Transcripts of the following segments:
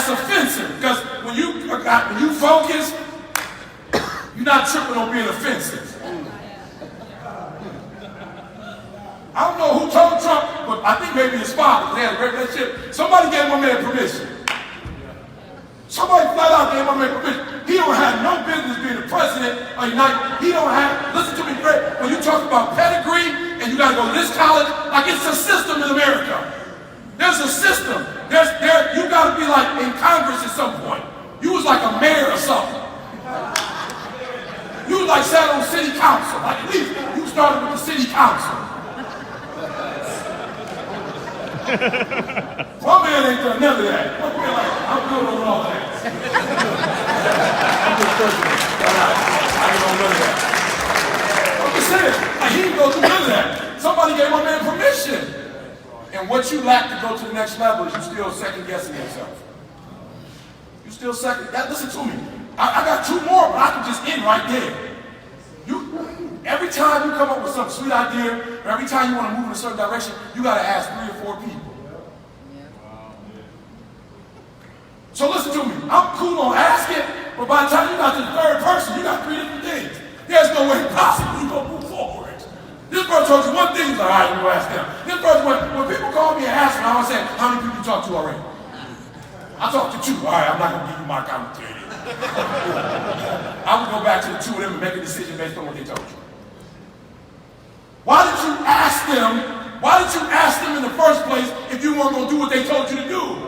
that's offensive. Because when you focus, you're not tripping on being offensive. I don't know who told Trump, but I think maybe his father. They had a great relationship. Somebody gave my man permission. Somebody flat out gave my man permission. He don't have no business being the president of the United. He don't have, listen to me, Greg, when you talk about pedigree and you gotta go to this college, like it's a system in America. There's a system. You gotta be like in Congress at some point. You was like a mayor or something. You was like sat on city council. Like at least you started with the city council. My man ain't done none of that. My man like, I'm good on all that. I'm just personal. I ain't gonna none of that. I'm just saying, like he didn't go through none of that. Somebody gave my man permission. And what you lack to go to the next level is you still second guessing yourself. You still second. Listen to me. I got two more, but I can just end right there. Every time you come up with some sweet idea, or every time you want to move in a certain direction, you got to ask 3 or 4 people. So listen to me. I'm cool on asking, but by the time you got to the third person, you got 3 different things. There's no way possible you're going to move forward. This person told you one thing, he's like, all right, we're going to ask them. This person, when people call me and ask me, I always say, how many people you talk to already? I talked to 2. All right, I'm not going to give you my commentary. I would go back to the 2 of them and make a decision based on what they told you. Why did you ask them? Why did you ask them in the first place if you weren't going to do what they told you to do?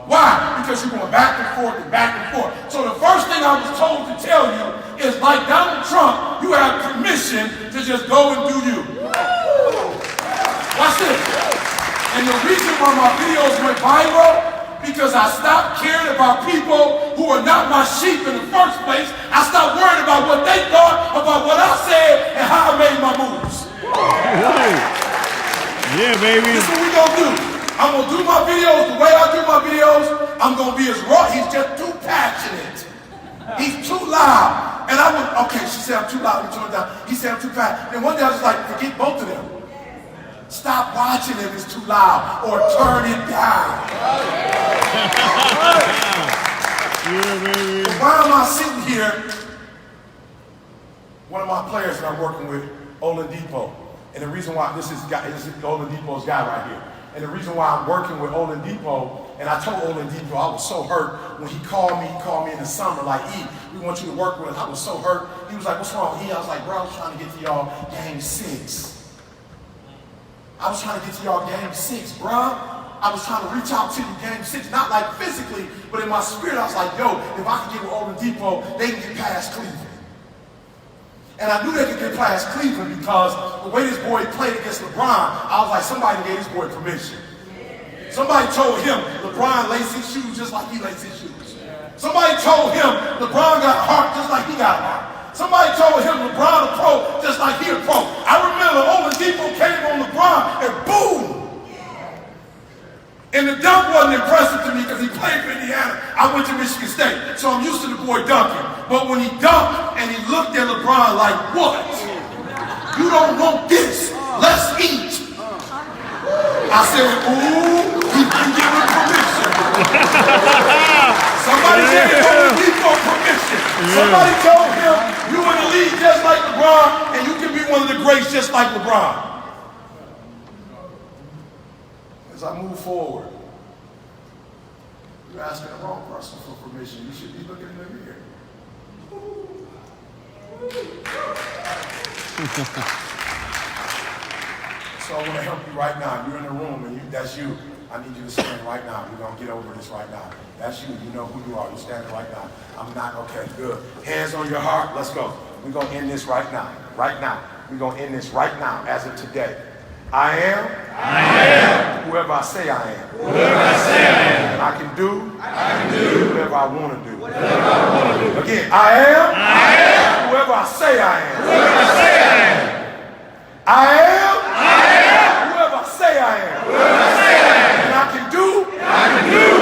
Why? Because you're going back and forth and back and forth. So the first thing I was told to tell you is, like Donald Trump, you have permission to just go and do you. Watch this. And the reason why my videos went viral, because I stopped caring about people who are not my sheep in the first place. I stopped worrying about what they thought about what I said and how I made my moves. Yeah, baby. This is what we gonna do. I'm gonna do my videos the way I do my videos. I'm gonna be as raw. He's just too passionate. He's too loud. And I went, okay, she said I'm too loud. Let me turn it down. He said I'm too fast. And one day I was like, forget both of them. Stop watching him, it's too loud, or turn it down. Yeah, baby. So why am I sitting here? One of my players that I'm working with, Oladipo, and the reason why this is Oladipo's guy right here. And the reason why I'm working with Oladipo, and I told Oladipo I was so hurt when he called me in the summer, like, E, we want you to work with us. I was so hurt. He was like, what's wrong, E? I was like, bro, I was trying to get to y'all game 6. I was trying to get to y'all game 6, bruh. I was trying to reach out to you game 6, not like physically, but in my spirit, I was like, yo, if I can get with Oladipo, they can get past Cleveland. And I knew they could get past Cleveland because the way this boy played against LeBron, I was like, somebody gave this boy permission. Somebody told him LeBron lays his shoes just like he lays his shoes. Somebody told him LeBron got a heart just like he got a heart. Somebody told him LeBron a pro just like he a pro. I remember Oladipo came on LeBron and boom! And the dunk wasn't impressive to me because he played for Indiana. I went to Michigan State, so I'm used to the boy dunking. But when he dunked and he looked at LeBron like, what? You don't want this. Let's eat. I said, ooh, he didn't give him permission. Somebody gave Oladipo permission. Somebody told him, you in the league just like LeBron, and you can be one of the greats just like LeBron. As I move forward, you're asking the wrong person for permission. You should be looking in the mirror. So I want to help you right now. You're in the room, and that's you. I need you to stand right now. We're going to get over this right now. That's you. You know who you are. You're standing right now. I'm not. Okay, good. Hands on your heart. Let's go. We're going to end this right now. Right now. We're going to end this right now, as of today. I am whoever I say I am. I can do whatever I want to do. Again, I am whoever I say I am. I am whoever I say I am. And I can do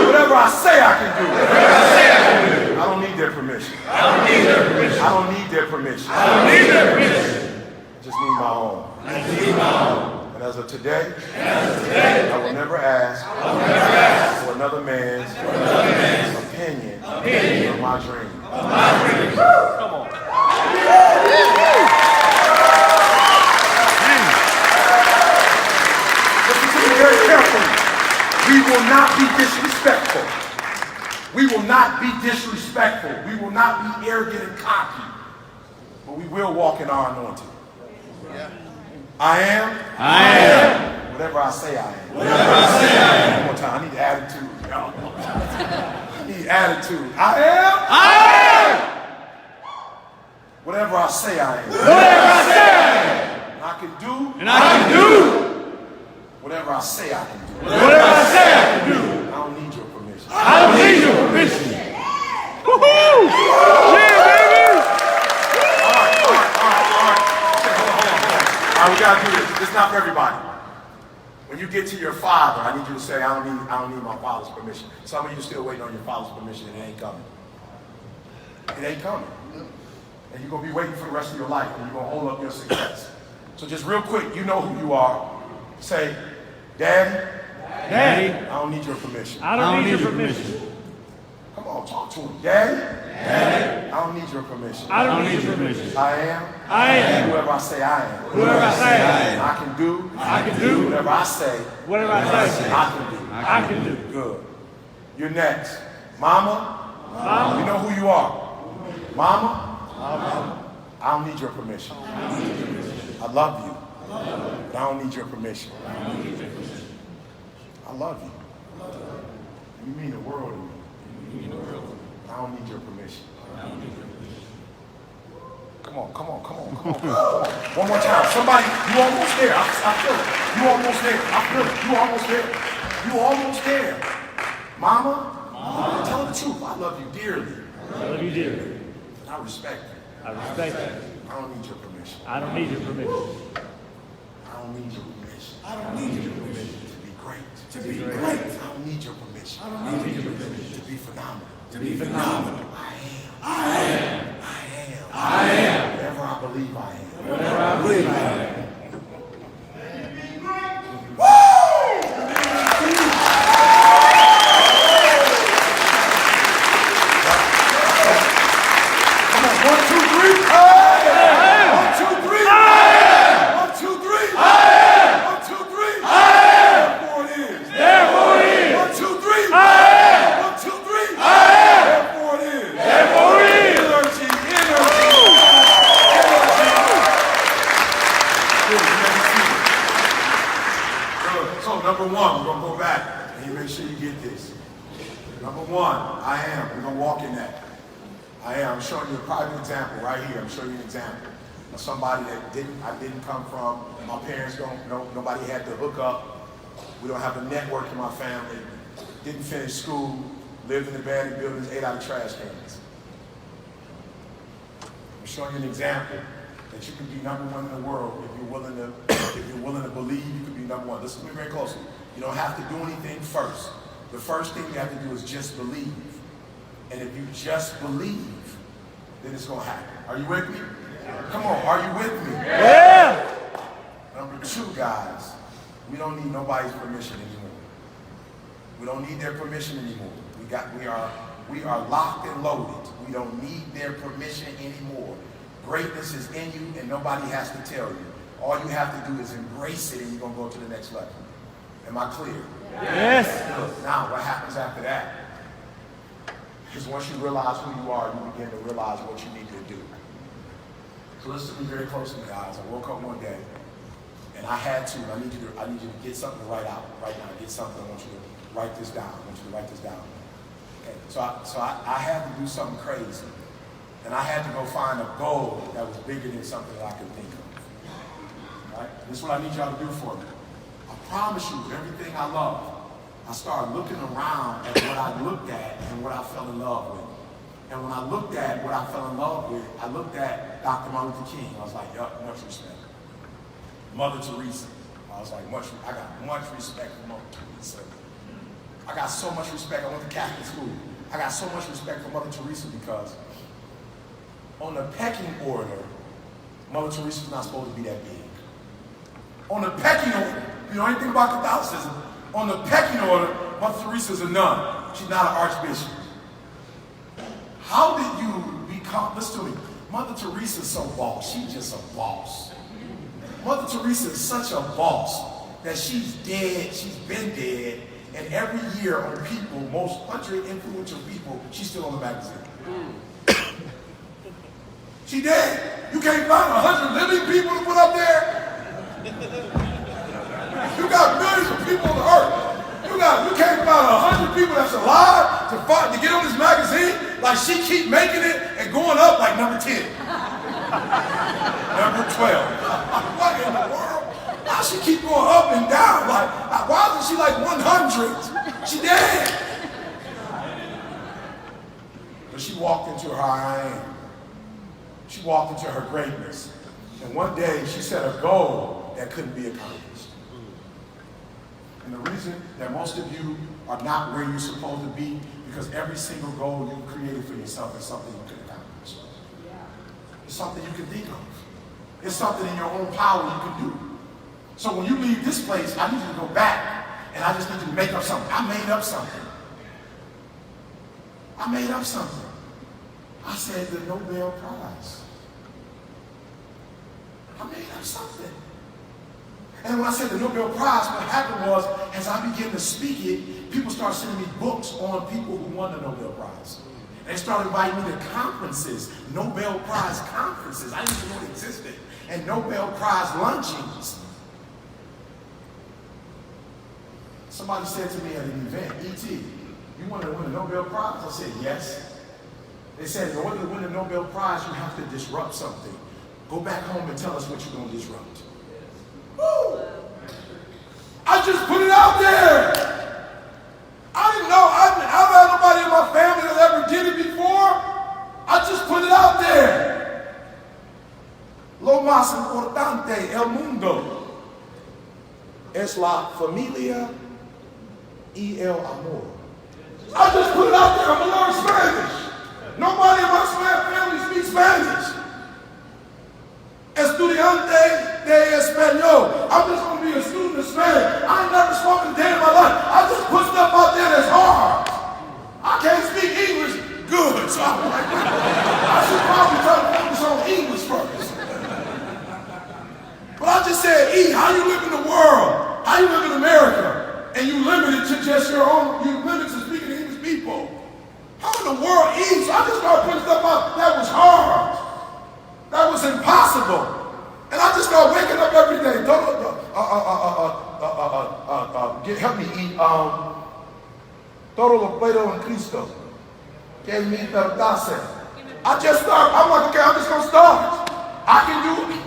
whatever I say I can do. I don't need their permission. I don't need their permission. I just need my own. And as of today, I will never ask for another man's of my dream. Come on. Listen to me very carefully. We will not be disrespectful. We will not be disrespectful. We will not be arrogant and cocky. But we will walk in our anointing. I am. Whatever I say I am. One more time. I need attitude. Y'all. I need attitude. I am. Whatever I say I am. And I can do. Whatever I say I can do. I don't need your permission. Woohoo! Yeah, baby! All right. Okay, hold on. All right, we gotta do this. This is not for everybody. When you get to your father, I need you to say, I don't need my father's permission. Some of you still waiting on your father's permission and it ain't coming. It ain't coming. And you're gonna be waiting for the rest of your life and you're gonna hold up your success. So just real quick, you know who you are. Say, Daddy, I don't need your permission. I don't need your permission. Come on, talk to him. Daddy, I don't need your permission. I don't need your permission. I am. Whoever I say I am. I can do. Whatever I say. I can do. Good. You're next. Mama. You know who you are. Mama. I don't need your permission. I love you. But I don't need your permission. I love you. You mean the world to me. I don't need your permission. Come on. One more time. Somebody, you almost there. I feel it. You almost there. I feel it. You almost there. Mama, tell the truth. I love you dearly. And I respect you. I don't need your permission. I don't need your permission to be great. I don't need your permission. To be phenomenal. I am. Whatever I believe I am. Come on, 1, 2, 3. 1, 2, 3. 1, 2, 3. 1, 2, 3. Therefore it is. 1, 2, 3. 1, 2, 3. Therefore it is. Energy. Good. So number one, we're gonna go back and you make sure you get this. Number one, I am. We're gonna walk in that. I am. I'm showing you a private example right here. I'm showing you an example of somebody that I didn't come from. My parents nobody had to hook up. We don't have a network in my family. Didn't finish school. Lived in abandoned buildings, ate out of trash cans. I'm showing you an example that you can be number one in the world if you're willing to believe you can be number one. Listen to me very closely. You don't have to do anything first. The first thing you have to do is just believe. And if you just believe, then it's going to happen. Are you with me? Come on, are you with me? Yeah! Number two, guys, we don't need nobody's permission anymore. We don't need their permission anymore. We are locked and loaded. We don't need their permission anymore. Greatness is in you and nobody has to tell you. All you have to do is embrace it and you're going to go to the next level. Am I clear? Yes. Now, what happens after that? Because once you realize who you are, you begin to realize what you need to do. So listen to me very closely, guys. I woke up one day and I had to, I need you to get something to write out right now. Get something, I want you to write this down. Okay. So I had to do something crazy. And I had to go find a goal that was bigger than something that I could think of. Right? This is what I need y'all to do for me. I promise you, everything I love, I started looking around at what I looked at and what I fell in love with. And when I looked at what I fell in love with, I looked at Dr. Martin Luther King. I was like, yup, much respect. Mother Teresa. I was like, I got much respect for Mother Teresa. I got so much respect. I went to Catholic school. I got so much respect for Mother Teresa because on the pecking order, Mother Teresa's not supposed to be that big. On the pecking order, you know anything about Catholicism? On the pecking order, Mother Teresa's a nun. She's not an archbishop. How did you become, listen to me, Mother Teresa's so boss. She's just a boss. Mother Teresa is such a boss that she's dead, she's been dead, and every year on People, most 100 influential people, she's still on the magazine. She dead. You can't find 100 living people to put up there. You got millions of people on the earth. You can't find 100 people that's alive to get on this magazine. Like she keep making it and going up like number 10. Number 12. What in the world? How she keep going up and down? Like, why isn't she like 100? She dead. But she walked into her I am. She walked into her greatness. And one day she set a goal that couldn't be accomplished. And the reason that most of you are not where you're supposed to be, because every single goal you created for yourself is something you can accomplish. It's something you can think of. It's something in your own power you can do. So when you leave this place, I need you to go back, and I just need you to make up something. I made up something. I made up something. I said the Nobel Prize. I made up something. And when I said the Nobel Prize, what happened was, as I began to speak it, people started sending me books on people who won the Nobel Prize. And they started inviting me to conferences, Nobel Prize conferences. I didn't even know it existed. And Nobel Prize luncheons. Somebody said to me at an event, E.T., you want to win a Nobel Prize? I said, yes. They said, in order to win a Nobel Prize, you have to disrupt something. Go back home and tell us what you're going to disrupt. Woo! I just put it out there. I didn't know. I've had nobody in my family that ever did it before. I just put it out there. Lo más importante, el mundo, es la familia y el amor. I just put it out there. I'm going to learn Spanish. Nobody in my family speaks Spanish. Estudiante de español. I'm just going to be a student of Spanish. I ain't never spoken a day in my life. I just put stuff out there that's hard. I can't speak English good, so I'm like, I should probably try to focus on English first. But I just said, E, how you live in the world? How you live in America? And you limit it to just your own, you limit to speaking to English people. How in the world, E? So I just started putting stuff out that was hard. That was impossible. And I just started waking up every day. Help me eat. Todo lo puedo en Cristo. Que me fortalece. I just started. I'm like, okay, I'm just going to start. I can do it.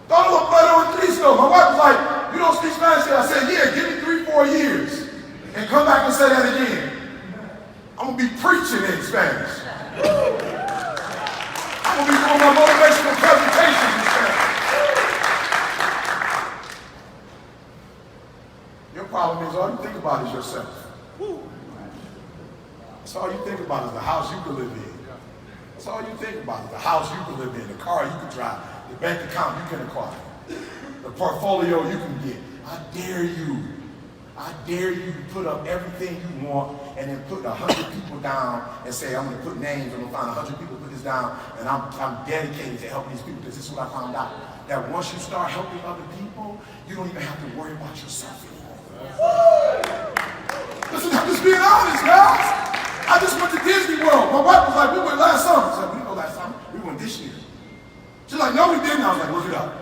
Todo lo puedo en Cristo. My wife was like, you don't speak Spanish? I said, yeah, give me 3-4 years. And come back and say that again. I'm going to be preaching in Spanish. I'm going to be doing my motivational presentations in Spanish. Your problem is all you think about is yourself. That's all you think about is the house you can live in. That's all you think about is the house you can live in, the car you can drive, the bank account you can acquire, the portfolio you can get. I dare you. I dare you to put up everything you want and then put 100 people down and say, I'm going to put names, I'm going to find 100 people to put this down, and I'm dedicated to helping these people, because this is what I found out. That once you start helping other people, you don't even have to worry about yourself anymore. Listen, I'm just being honest, guys. I just went to Disney World. My wife was like, we went last summer. I said, we didn't go last summer. We went this year. She's like, no, we didn't. I was like, look it up.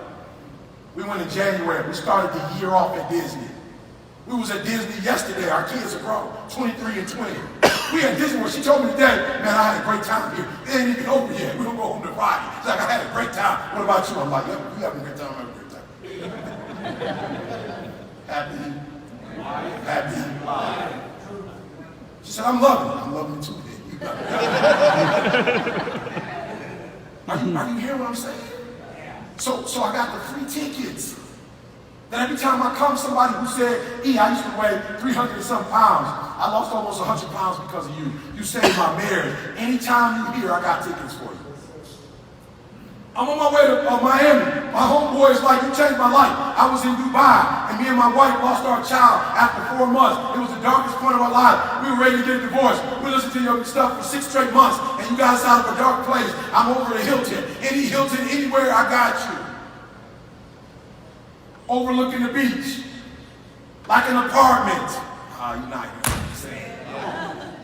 We went in January. We started the year off at Disney. We was at Disney yesterday. Our kids are grown, 23 and 20. We at Disney World. She told me today, man, I had a great time here. It ain't even over yet. We don't go home to Friday. She's like, I had a great time. What about you? I'm like, yeah, you having a great time. I'm having a great time. Happy. She said, I'm loving it. I'm loving it too. Are you hearing what I'm saying? So I got the free tickets. Then every time I come, somebody who said, E, I used to weigh 300 and some pounds. I lost almost 100 pounds because of you. You saved my marriage. Anytime you here, I got tickets for you. I'm on my way to Miami. My homeboy is like, you changed my life. I was in Dubai, and me and my wife lost our child after 4 months. It was a the darkest point of our life. We were ready to get a divorce. We listened to your stuff for 6 straight months, and you got us out of a dark place. I'm over at Hilton. Any Hilton, anywhere, I got you. Overlooking the beach. Like an apartment. You're not hearing what I'm saying.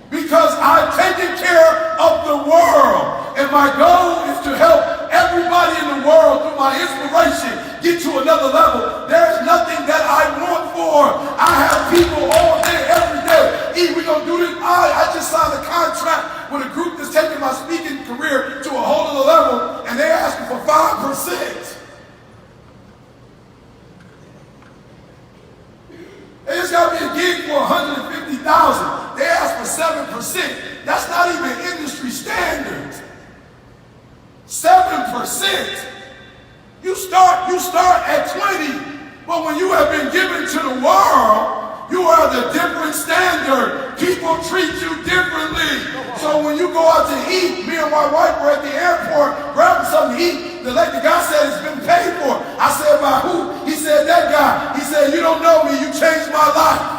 Because I've taken care of the world. And my goal is to help everybody in the world through my inspiration get to another level. There's nothing that I want for. I have people all day, every day. We're going to do this. I just signed a contract with a group that's taking my speaking career to a whole other level, and they're asking for 5%. They just got me a gig for $150,000. They asked for 7%. That's not even industry standard. 7%. You start at 20, but when you have been given to the world, you are the different standard. People treat you differently. So when you go out to eat, me and my wife were at the airport grabbing something to eat. The guy said it's been paid for. I said, by who? He said, that guy. He said, you don't know me. You changed my life.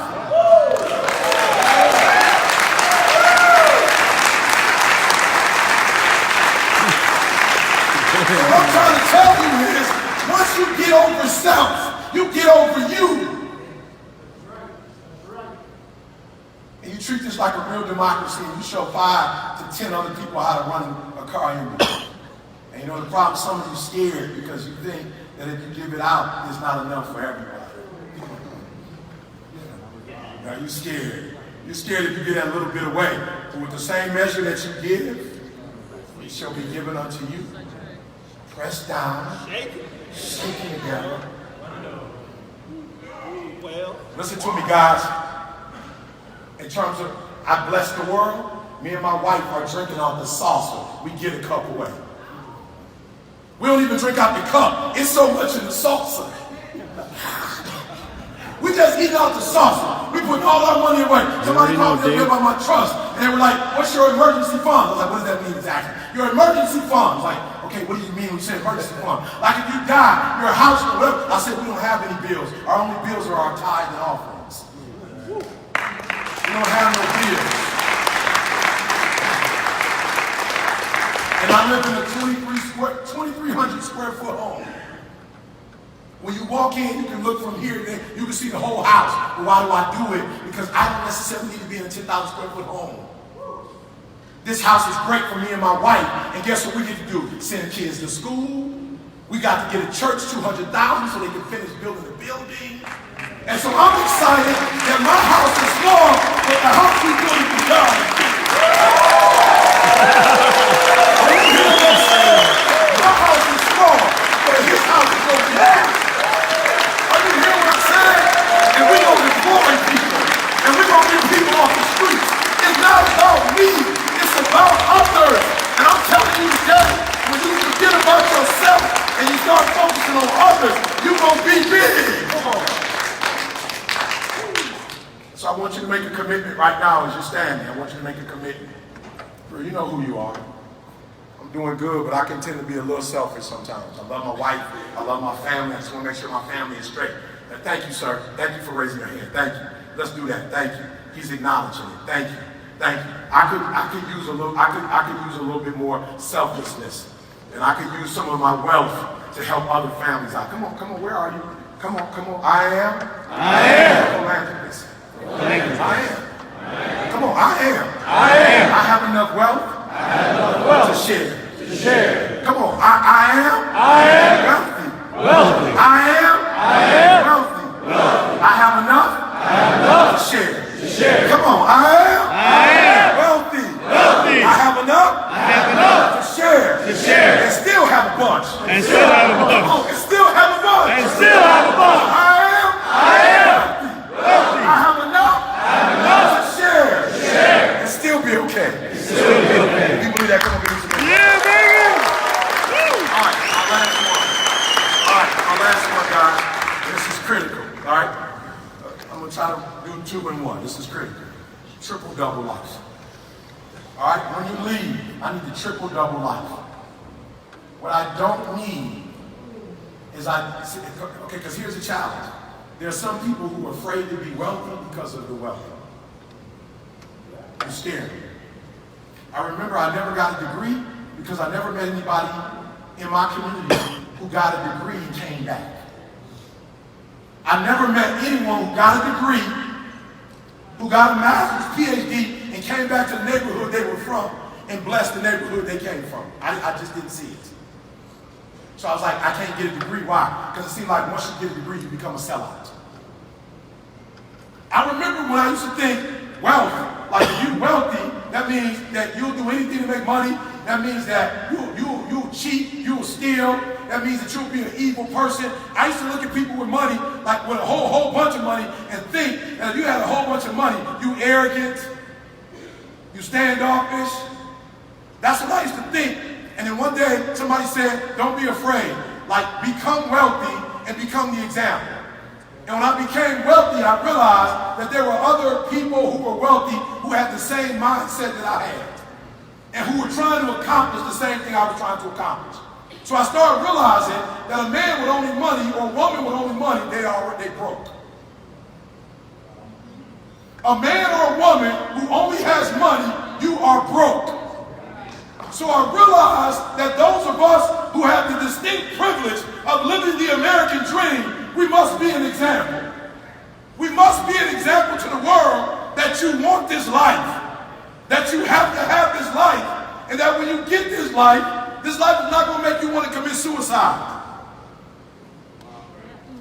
What I'm trying to tell you is, once you get over self, you get over you. And you treat this like a real democracy, and you show 5 to 10 other people how to run a car here. And you know the problem, some of you scared because you think that if you give it out, it's not enough for everybody. Now you're scared. You're scared if you get that little bit away. But with the same measure that you give, it shall be given unto you. Press down, shaking together. Listen to me, guys. In terms of I bless the world, me and my wife are drinking out the saucer. We get a cup away. We don't even drink out the cup. It's so much in the saucer. We just eat out the saucer. We put all our money away. Somebody called me about my trust, and they were like, "What's your emergency fund?" I was like, "What does that mean exactly?" Your emergency fund. Like, okay, what do you mean when you say emergency fund? Like if you die, your house or whatever. I said, we don't have any bills. Our only bills are our tithe and offerings. We don't have no bills. And I live in a 2,300 square foot home. When you walk in, you can look from here to there, you can see the whole house. But why do I do it? Because I don't necessarily need to be in a 10,000 square foot home. This house is great for me and my wife. And guess what we get to do? Send kids to school. We got to get a church $200,000 so they can finish building the building. And so I'm excited that my house is small, but the house we build is big. My house is small, but his house is over there. Are you hear what I'm saying? And we're going to employ people. And we're going to get people off the streets. It's not about me. It's about others. And I'm telling you today, when you forget about yourself and you start focusing on others, you're going to be big. Come on. So I want you to make a commitment right now as you're standing. I want you to make a commitment. Bro, you know who you are. I'm doing good, but I can tend to be a little selfish sometimes. I love my wife. I love my family. I just want to make sure my family is straight. And thank you, sir. Thank you for raising your hand. Thank you. Let's do that. Thank you. He's acknowledging it. Thank you. Thank you. I could use a little bit more selflessness, and I could use some of my wealth to help other families out. Come on. Where are you? Come on. I am. Philanthropist. I am. Come on, I am. I have enough wealth to share. Come on, I am wealthy. I am wealthy. I have enough to share. Come on, I am wealthy. I have enough to share. And still have a bunch. And still have a bunch. I am wealthy. I have enough to share. And still be okay. If you believe that, come on, give me some. Yeah, baby. All right, our last one, guys. This is critical. All right, I'm gonna try to do 2 in 1. This is critical. Triple double life. All right, when you leave, I need the triple double life. What I don't need is okay, because here's the challenge. There are some people who are afraid to be wealthy because of the wealthy. was scary. I remember I never got a degree because I never met anybody in my community who got a degree and came back. I never met anyone who got a degree, who got a master's, PhD, and came back to the neighborhood they were from and blessed the neighborhood they came from. I just didn't see it. So I was like, I can't get a degree. Why? Because it seemed like once you get a degree, you become a sellout. I remember when I used to think wealth, like if you're wealthy, that means that you'll do anything to make money. That means that you'll cheat, you'll steal. That means that you'll be an evil person. I used to look at people with money, like with a whole bunch of money, and think that if you had a whole bunch of money, you arrogant, you standoffish. That's what I used to think. And then one day, somebody said, don't be afraid. Like, become wealthy and become the example. And when I became wealthy, I realized that there were other people who were wealthy who had the same mindset that I had and who were trying to accomplish the same thing I was trying to accomplish. So I started realizing that a man with only money or a woman with only money, they broke. A man or a woman who only has money, you are broke. So I realized that those of us who have the distinct privilege of living the American dream, we must be an example. We must be an example to the world that you want this life, that you have to have this life, and that when you get this life is not going to make you want to commit suicide.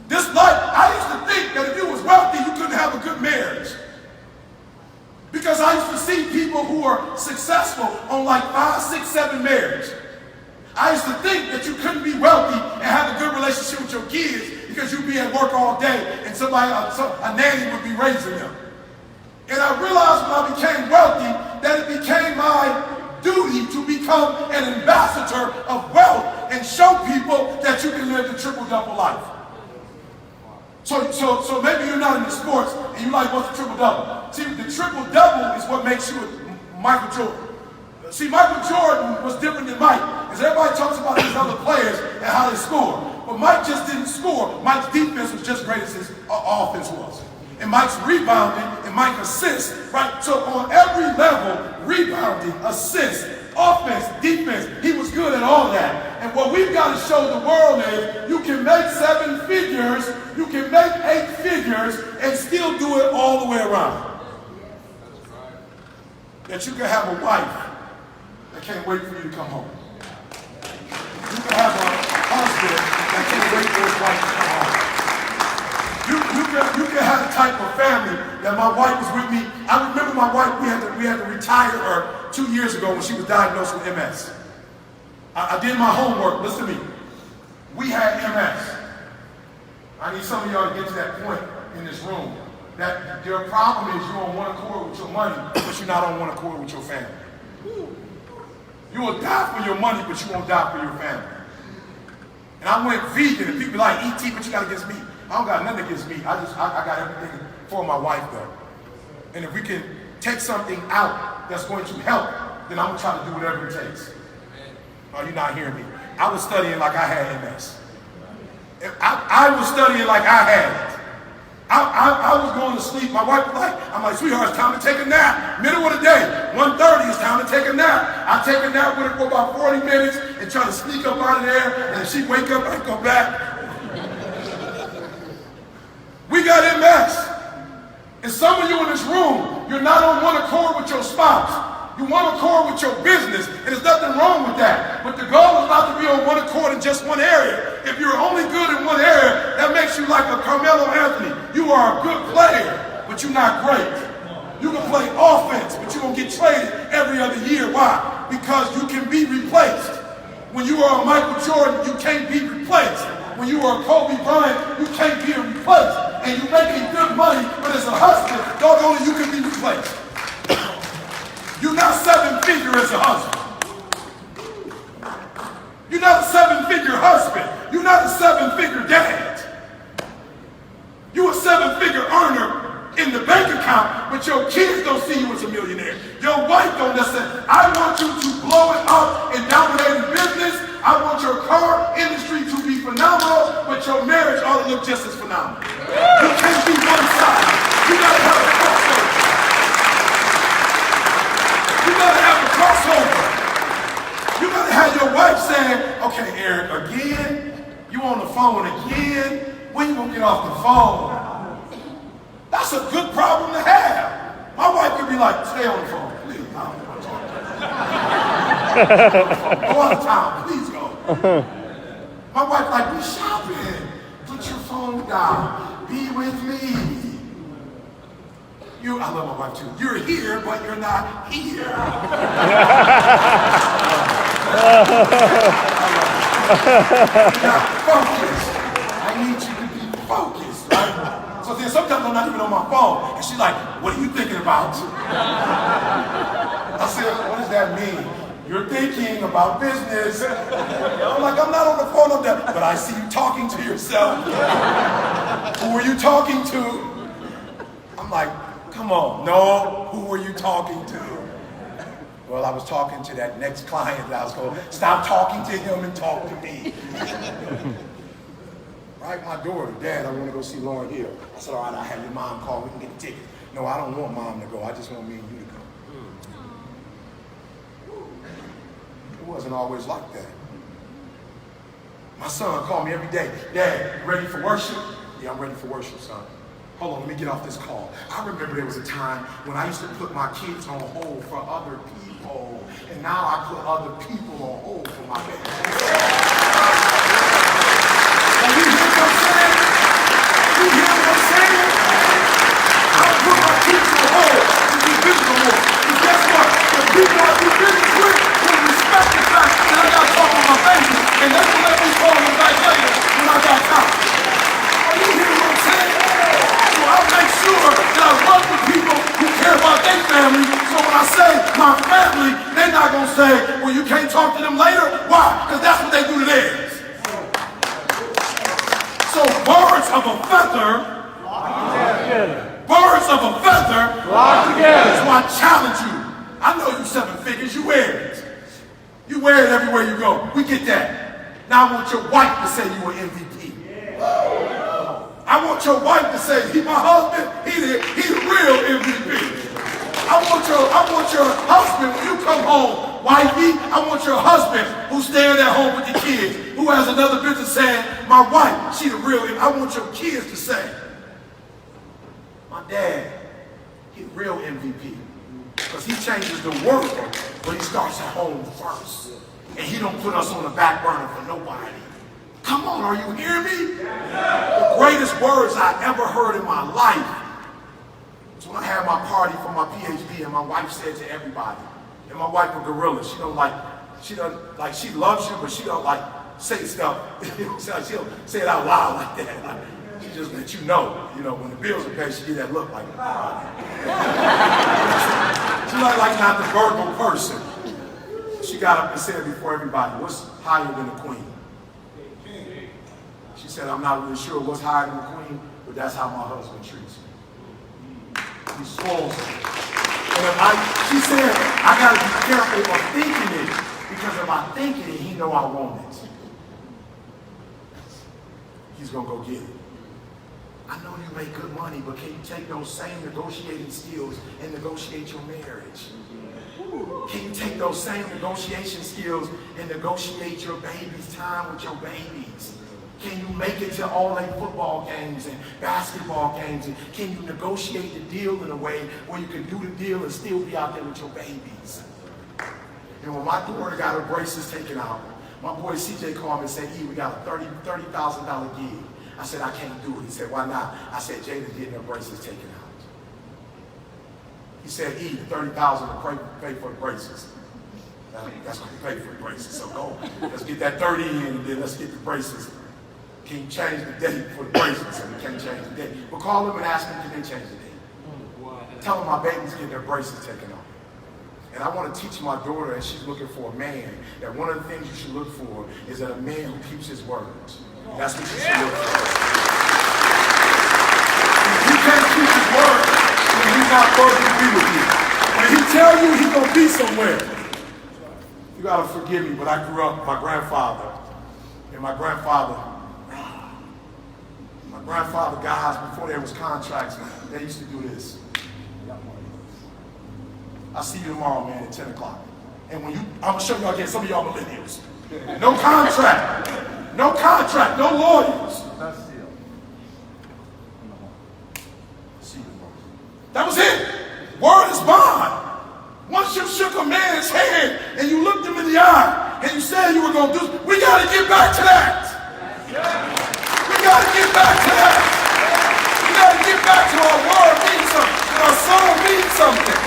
This life, I used to think that if you was wealthy, you couldn't have a good marriage. Because I used to see people who are successful on like 5, 6, 7 marriages. I used to think that you couldn't be wealthy and have a good relationship with your kids because you'd be at work all day and a nanny would be raising them. And I realized when I became wealthy that it became my duty to become an ambassador of wealth and show people that you can live the triple-double life. So maybe you're not into sports and you like, what's the triple-double? See, the triple-double is what makes you a Michael Jordan. See, Michael Jordan was different than Mike, because everybody talks about these other players and how they score. But Mike just didn't score. Mike's defense was just great as his offense was. And Mike's rebounding and Mike assists, right? So on every level, rebounding, assist, offense, defense, he was good at all that. And what we've got to show the world is you can make 7 figures, you can make 8 figures, and still do it all the way around. That you can have a wife that can't wait for you to come home. You can have a husband that can't wait for his wife to come home. You can have the type of family that my wife was with me. I remember my wife, we had to retire her 2 years ago when she was diagnosed with MS. I did my homework. Listen to me. We had MS. I need some of y'all to get to that point in this room. That your problem is you're on one accord with your money, but you're not on one accord with your family. You will die for your money, but you won't die for your family. And I went vegan, and people like, eat what you got against meat. I don't got nothing against meat. I got everything for my wife, though. And if we can take something out that's going to help, then I'm going to try to do whatever it takes. Oh, you're not hearing me. I was studying like I had MS. I was studying like I had it. I was going to sleep. My wife was like, I'm like, sweetheart, it's time to take a nap. Middle of the day, 1:30, it's time to take a nap. I take a nap with her for about 40 minutes and try to sneak up out of there. And if she wake up, I go back. We got MS. And some of you in this room, you're not on one accord with your spouse. You're one accord with your business, and there's nothing wrong with that. But the goal is not to be on one accord in just one area. If you're only good in one area, that makes you like a Carmelo Anthony. You are a good player, but you're not great. You can play offense, but you're going to get traded every other year. Why? Because you can be replaced. When you are a Michael Jordan, you can't be replaced. When you are a Kobe Bryant, you can't be replaced. And you're making good money, but as a husband, doggone it, you can be replaced. You're not 7-figure as a husband. You're not a 7-figure husband. You're not a 7-figure dad. You're a 7-figure earner in the bank account, but your kids don't see you as a millionaire. Your wife don't necessarily. I want you to blow it up and dominate in business. I want your car industry to be phenomenal, but your marriage ought to look just as phenomenal. You can't be one-sided. You got to have a crossover. have your wife saying, okay, Eric, again? You on the phone again? When you gonna get off the phone? That's a good problem to have. My wife could be like, stay on the phone, please. I don't want to talk to you. Go out of town, please go. My wife like, we shopping. Put your phone down. Be with me. I love my wife too. You're here, but you're not here. You're focused. I need you to be focused, right? So then sometimes I'm not even on my phone. And she's like, what are you thinking about? I said, what does that mean? You're thinking about business. I'm like, I'm not on the phone, but I see you talking to yourself. Who are you talking to? I'm like, come on, no, who were you talking to? Well, I was talking to that next client that I was going, stop talking to him and talk to me. Right, my daughter, Dad, I want to go see Lauren Hill. I said, all right, I'll have your mom call, we can get a ticket. No, I don't want Mom to go, I just want me and you to go. It wasn't always like that. My son called me every day, Dad, you ready for worship? Yeah, I'm ready for worship, son. Hold on, let me get off this call. I remember there was a time when I used to put my kids on hold for other people, and now I put other people on hold for my baby. Now you hear what I'm saying? You hear what I'm saying? I put my kids on hold to be business on hold. And guess what? The people I do business with will respect the fact that I got to talk with my baby, and they will let me call them back later when I got time. Are you hearing what I'm saying? I make sure that I work with people who care about their family, so when I say my family, they're not going to say, well, you can't talk to them later. Why? Because that's what they do to theirs. So birds of a feather, birds of a feather, flock together. So I challenge you. I know you 7 figures, you wear it. You wear it everywhere you go. We get that. Now I want your wife to say you were MVP. I want your wife to say, he my husband, he the real MVP. I want your husband, when you come home, wifey, I want your husband who's staying at home with the kids, who has another business saying, my wife, she the real MVP. I want your kids to say, my dad, he the real MVP. Because he changes the world, but he starts at home first. And he don't put us on the back burner for nobody. Come on, are you hearing me? The greatest words I ever heard in my life was when I had my party for my PhD, and my wife said to everybody, and my wife a gorilla, she loves you, but she don't like say stuff. She'll say it out loud like that. Like, she just let you know, when the bills are paid, she get that look like, she's like not the verbal person. She got up and said before everybody, what's higher than a queen? She said, I'm not really sure what's higher than the queen, but that's how my husband treats me. He spoils me. And she said, I got to be careful of thinking it, because if I think it, he know I want it. He's going to go get it. I know you make good money, but can you take those same negotiating skills and negotiate your marriage? Can you take those same negotiation skills and negotiate your baby's time with your babies? Can you make it to all their football games and basketball games? And can you negotiate the deal in a way where you can do the deal and still be out there with your babies? And when my daughter got her braces taken out, my boy CJ called me and said, we got a $30,000 gig. I said, I can't do it. He said, why not? I said, Jada's getting her braces taken out. He said, the $30,000 to pay for the braces. That's going to pay for the braces. So go, let's get that 30 in, and then let's get the braces. Can you change the date for the braces? And we can't change the date. But call them and ask them, can they change the date? Tell them my baby's getting their braces taken off. And I want to teach my daughter, as she's looking for a man, that one of the things you should look for is that a man who keeps his words. That's what you should look for. If you can't keep his word, then he's not worthy to be with you. When he tell you he's going to be somewhere, you got to forgive me, but I grew up with my grandfather. And my grandfather, guys, before there was contracts, they used to do this. I'll see you tomorrow, man, at 10 o'clock. And when I'm gonna show y'all again, some of y'all millennials. No contract, no contract, no lawyers. That was it. Word is bond. Once you shook a man's hand and you looked him in the eye and you said you were going to do, we got to get back to that. We got to get back to that. We got to get back to our word means something and our soul means something.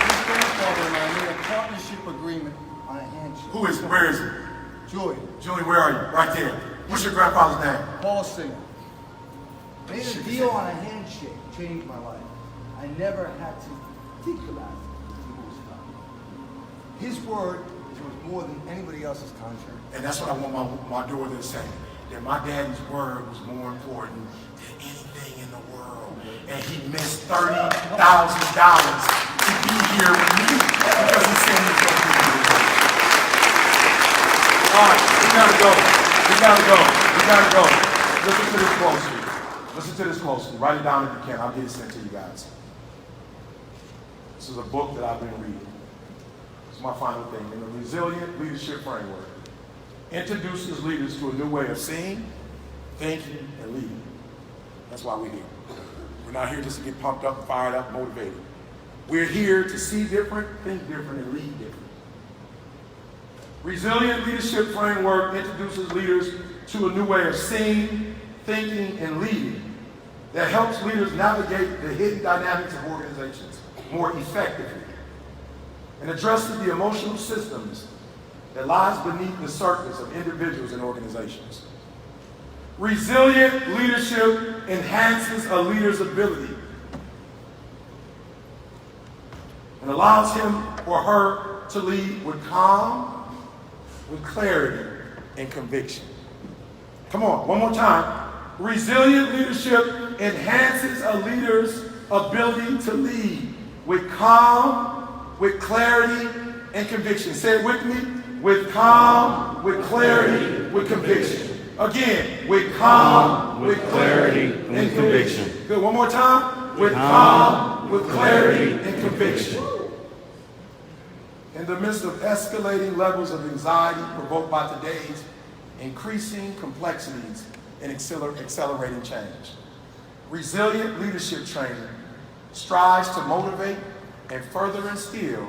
His grandfather and I made a partnership agreement on a handshake. Who is it? Where is it? Julian, Julie, where are you? Right there. What's your grandfather's name? Paul Singer. Made a deal on a handshake, changed my life. I never had to think about it because it was done. His word is worth more than anybody else's contract. And that's what I want my daughter to say. That my daddy's word was more important than anything in the world. And he missed $30,000 to be here with me because he said he was going to be here. All right, we gotta go. We gotta go. We gotta go. Listen to this closely. Listen to this closely. Write it down if you can. I'll get it sent to you guys. This is a book that I've been reading. It's my final thing. In the Resilient Leadership Framework, introduces leaders to a new way of seeing, thinking, and leading. That's why we're here. We're not here just to get pumped up, fired up, motivated. We're here to see different, think different, and lead different. Resilient Leadership Framework introduces leaders to a new way of seeing, thinking, and leading that helps leaders navigate the hidden dynamics of organizations more effectively and addresses the emotional systems that lies beneath the surface of individuals and organizations. Resilient leadership enhances a leader's ability and allows him or her to lead with calm, with clarity, and conviction. Come on, one more time. Resilient leadership enhances a leader's ability to lead with calm, with clarity, and conviction. Say it with me. With calm, with clarity, with conviction. Again, with calm, with clarity, and conviction. Good, one more time. With calm, with clarity, and conviction. In the midst of escalating levels of anxiety provoked by today's increasing complexities and accelerating change, resilient leadership training strives to motivate and further instill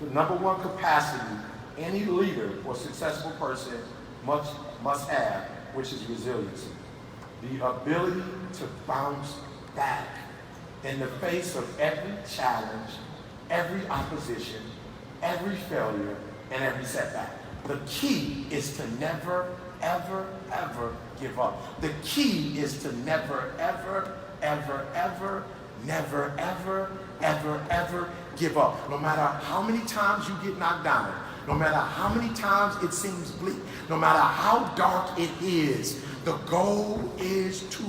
the number one capacity any leader or successful person must have, which is resiliency. The ability to bounce back in the face of every challenge, every opposition, every failure, and every setback. The key is to never, ever, ever give up. The key is to never, ever, ever, ever, never, ever, ever, ever give up. No matter how many times you get knocked down, no matter how many times it seems bleak, no matter how dark it is, the goal is to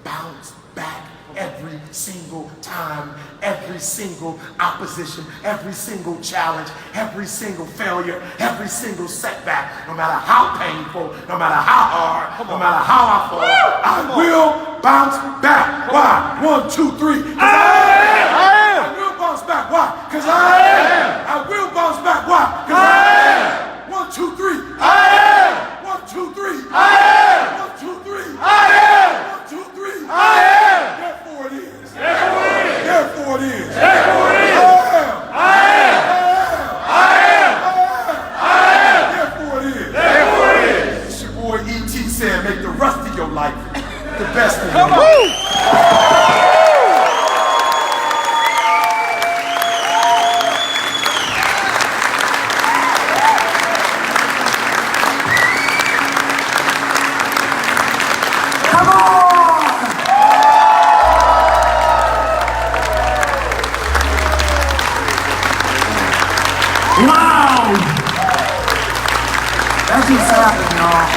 bounce back every single time, every single opposition, every single challenge, every single failure, every single setback, no matter how painful, no matter how hard, no matter how I fall, I will bounce back. Why? 1, 2, 3. I will bounce back. Why? Because I am. I will bounce back. Why? Because I am. 1, 2, 3. I am. 1, 2, 3. I am. 1, 2, 3. I am. 1, 2, 3. I am. Therefore it is. Therefore it is. Therefore it is. Therefore it is. I am. I am. I am. Therefore it is. Therefore it is. It's your boy E.T. said, make the rest of your life the best of your life. Wow! That just happened, y'all.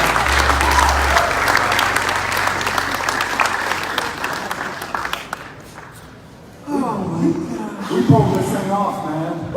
We pulled this thing off, man.